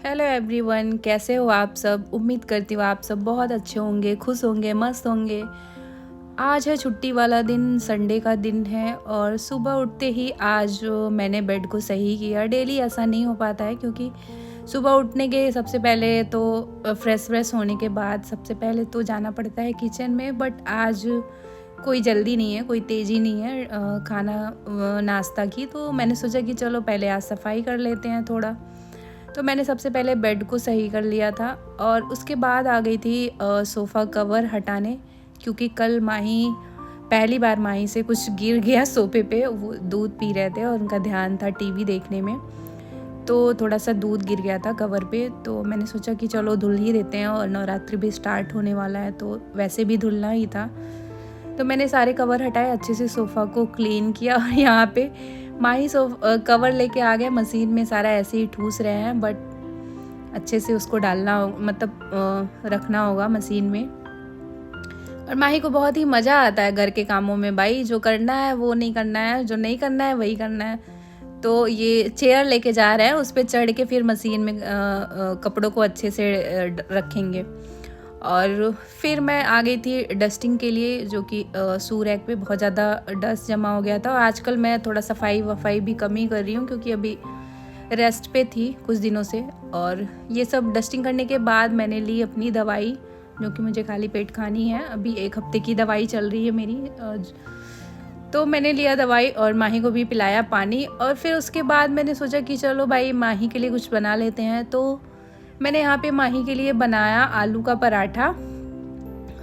Hello everyone, कैसे हो आप सब। उम्मीद करती हूँ आप सब बहुत अच्छे होंगे, खुश होंगे, मस्त होंगे। आज है छुट्टी वाला दिन, संडे का दिन है और सुबह उठते ही आज मैंने बेड को सही किया। डेली ऐसा नहीं हो पाता है क्योंकि सुबह उठने के सबसे पहले तो फ्रेश होने के बाद सबसे पहले तो जाना पड़ता है किचन में। बट आज कोई जल्दी नहीं है, कोई तेज़ी नहीं है खाना नाश्ता की। तो मैंने सोचा कि चलो पहले आज सफाई कर लेते हैं थोड़ा। तो मैंने सबसे पहले बेड को सही कर लिया था और उसके बाद आ गई थी सोफ़ा कवर हटाने, क्योंकि कल माही पहली बार माही से कुछ गिर गया सोफे पे। वो दूध पी रहे थे और उनका ध्यान था टीवी देखने में, तो थोड़ा सा दूध गिर गया था कवर पे। तो मैंने सोचा कि चलो धुल ही देते हैं और नवरात्रि भी स्टार्ट होने वाला है तो वैसे भी धुलना ही था। तो मैंने सारे कवर हटाए, अच्छे से सोफ़ा को क्लीन किया और यहाँ पे माही कवर लेके आ गए मशीन में। सारा ऐसे ही ठूस रहे हैं बट अच्छे से उसको डालना मतलब रखना होगा मशीन में। और माही को बहुत ही मज़ा आता है घर के कामों में। भाई जो करना है वो नहीं करना है, जो नहीं करना है वही करना है। तो ये चेयर लेके जा रहे हैं, उस पर चढ़ के फिर मशीन में कपड़ों को अच्छे से रखेंगे। और फिर मैं आ गई थी डस्टिंग के लिए, जो कि शू रैक पे बहुत ज़्यादा डस्ट जमा हो गया था। और आजकल मैं थोड़ा सफाई भी कम ही कर रही हूँ क्योंकि अभी रेस्ट पे थी कुछ दिनों से। और ये सब डस्टिंग करने के बाद मैंने ली अपनी दवाई, जो कि मुझे खाली पेट खानी है। अभी 1 हफ्ते की दवाई चल रही है मेरी। तो मैंने लिया दवाई और माही को भी पिलाया पानी। और फिर उसके बाद मैंने सोचा कि चलो भाई माही के लिए कुछ बना लेते हैं। तो मैंने यहाँ पे माही के लिए बनाया आलू का पराठा,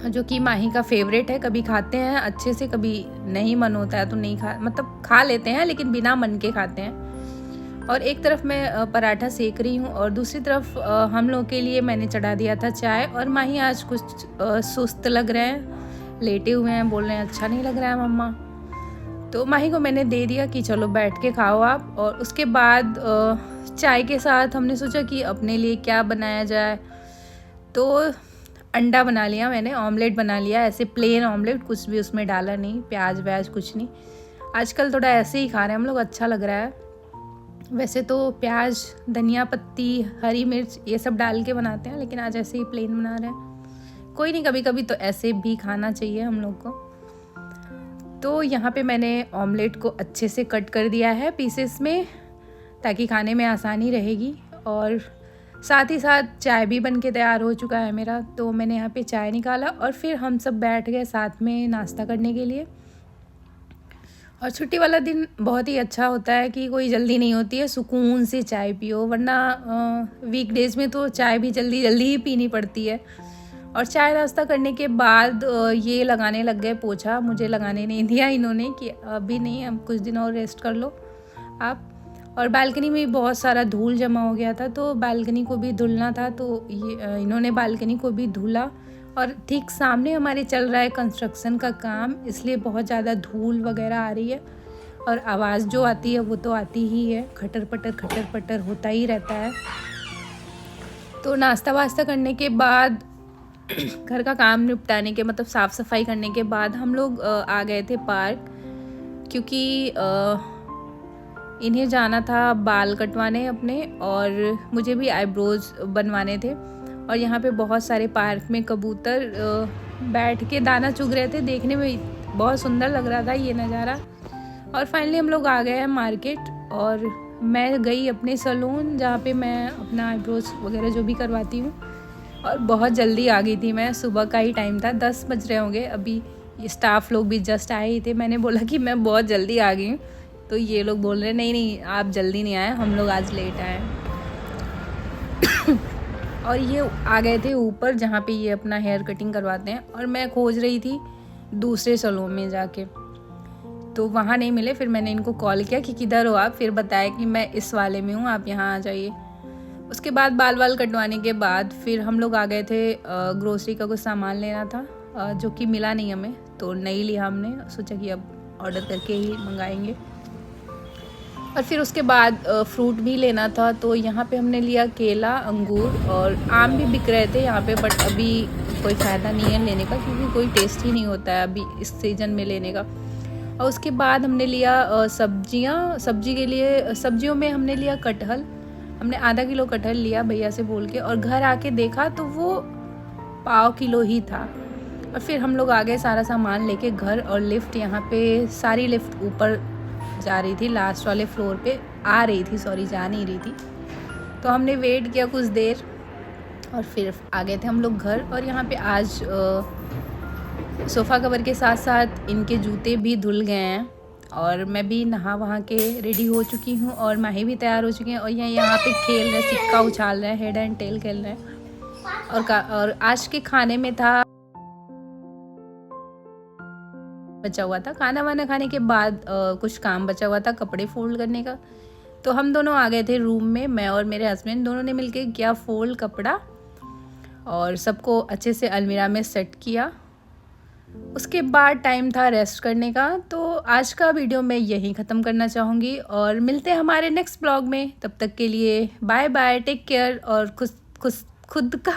जो कि माही का फेवरेट है। कभी खाते हैं अच्छे से, कभी नहीं मन होता है तो नहीं मतलब खा लेते हैं, लेकिन बिना मन के खाते हैं। और एक तरफ मैं पराठा सेक रही हूँ और दूसरी तरफ हम लोग के लिए मैंने चढ़ा दिया था चाय। और माही आज कुछ सुस्त लग रहे हैं, लेटे हुए हैं, बोल रहे हैं अच्छा नहीं लग रहा है मम्मा। तो माही को मैंने दे दिया कि चलो बैठ के खाओ आप। और उसके बाद चाय के साथ हमने सोचा कि अपने लिए क्या बनाया जाए। तो अंडा बना लिया मैंने, ऑमलेट बना लिया, ऐसे प्लेन ऑमलेट, कुछ भी उसमें डाला नहीं, प्याज व्याज कुछ नहीं। आजकल थोड़ा ऐसे ही खा रहे हैं हम लोग, अच्छा लग रहा है। वैसे तो प्याज, धनिया पत्ती, हरी मिर्च ये सब डाल के बनाते हैं, लेकिन आज ऐसे ही प्लेन बना रहे हैं। कोई नहीं, कभी कभी तो ऐसे भी खाना चाहिए हम लोग को। तो यहाँ पे मैंने ऑमलेट को अच्छे से कट कर दिया है पीसेस में, ताकि खाने में आसानी रहेगी। और साथ ही साथ चाय भी बन के तैयार हो चुका है मेरा। तो मैंने यहाँ पे चाय निकाला और फिर हम सब बैठ गए साथ में नाश्ता करने के लिए। और छुट्टी वाला दिन बहुत ही अच्छा होता है कि कोई जल्दी नहीं होती है, सुकून से चाय पियो। वरना वीकडेज में तो चाय भी जल्दी ही पीनी पड़ती है। और चाय नाश्ता करने के बाद ये लगाने लग गए पोछा। मुझे लगाने नहीं दिया इन्होंने कि अभी नहीं, अब कुछ दिन और रेस्ट कर लो आप। और बालकनी में बहुत सारा धूल जमा हो गया था, तो बालकनी को भी धुलना था। तो ये इन्होंने बालकनी को भी धुला। और ठीक सामने हमारे चल रहा है कंस्ट्रक्शन का काम, इसलिए बहुत ज़्यादा धूल वगैरह आ रही है। और आवाज़ जो आती है वो तो आती ही है, खटर पटर होता ही रहता है। तो नाश्ता वास्ता करने के बाद घर का काम निपटाने के मतलब साफ़ सफाई करने के बाद हम लोग आ गए थे पार्क, क्योंकि इन्हें जाना था बाल कटवाने अपने, और मुझे भी आईब्रोज बनवाने थे। और यहाँ पे बहुत सारे पार्क में कबूतर बैठ के दाना चुग रहे थे, देखने में बहुत सुंदर लग रहा था ये नज़ारा। और फाइनली हम लोग आ गए हैं मार्केट, और मैं गई अपने सैलून जहाँ पे मैं अपना आईब्रोज वगैरह जो भी करवाती हूँ। और बहुत जल्दी आ गई थी मैं, सुबह का ही टाइम था, 10 बज रहे होंगे अभी। स्टाफ लोग भी जस्ट आए ही थे। मैंने बोला कि मैं बहुत जल्दी आ गई हूँ, तो ये लोग बोल रहे नहीं आप जल्दी नहीं आए, हम लोग आज लेट आए। और ये आ गए थे ऊपर जहाँ पे ये अपना हेयर कटिंग करवाते हैं। और मैं खोज रही थी दूसरे सैलून में जाके, तो वहाँ नहीं मिले। फिर मैंने इनको कॉल किया कि किधर हो आप, फिर बताया कि मैं इस वाले में हूँ, आप यहाँ आ जाइए। उसके बाद बाल कटवाने के बाद फिर हम लोग आ गए थे ग्रोसरी का कुछ सामान लेना था, जो कि मिला नहीं हमें, तो नहीं लिया हमने। सोचा कि अब ऑर्डर करके ही मंगाएंगे। और फिर उसके बाद फ्रूट भी लेना था, तो यहाँ पे हमने लिया केला, अंगूर और आम भी बिक रहे थे यहाँ पे। बट अभी कोई फ़ायदा नहीं है लेने का, क्योंकि कोई टेस्ट ही नहीं होता है अभी इस सीज़न में लेने का। और उसके बाद हमने लिया सब्जियाँ। सब्जी के लिए सब्जियों में हमने लिया कटहल, हमने आधा किलो कटहल लिया भैया से बोल के, और घर आके देखा तो वो पाव किलो ही था। और फिर हम लोग आ गए सारा सामान लेके घर, और लिफ्ट यहाँ पे सारी लिफ्ट ऊपर जा रही थी, लास्ट वाले फ्लोर पे आ रही थी, सॉरी जा नहीं रही थी। तो हमने वेट किया कुछ देर और फिर आ गए थे हम लोग घर। और यहाँ पे आज सोफ़ा कवर के साथ साथ इनके जूते भी धुल गए हैं, और मैं भी नहा वहाँ के रेडी हो चुकी हूँ, और माही भी तैयार हो चुकी हैं। और यहाँ पे खेल रहे, सिक्का उछाल रहे हैं, हेड एंड टेल खेल रहे हैं। और आज के खाने में था, बचा हुआ था खाना वाना खाने के बाद कुछ काम बचा हुआ था कपड़े फोल्ड करने का। तो हम दोनों आ गए थे रूम में, मैं और मेरे हस्बैंड दोनों ने मिलके किया फोल्ड कपड़ा और सबको अच्छे से अलमीरा में सेट किया। उसके बाद टाइम था रेस्ट करने का। तो आज का वीडियो मैं यहीं ख़त्म करना चाहूँगी, और मिलते हैं हमारे नेक्स्ट ब्लॉग में। तब तक के लिए बाय बाय, टेक केयर, और खुद का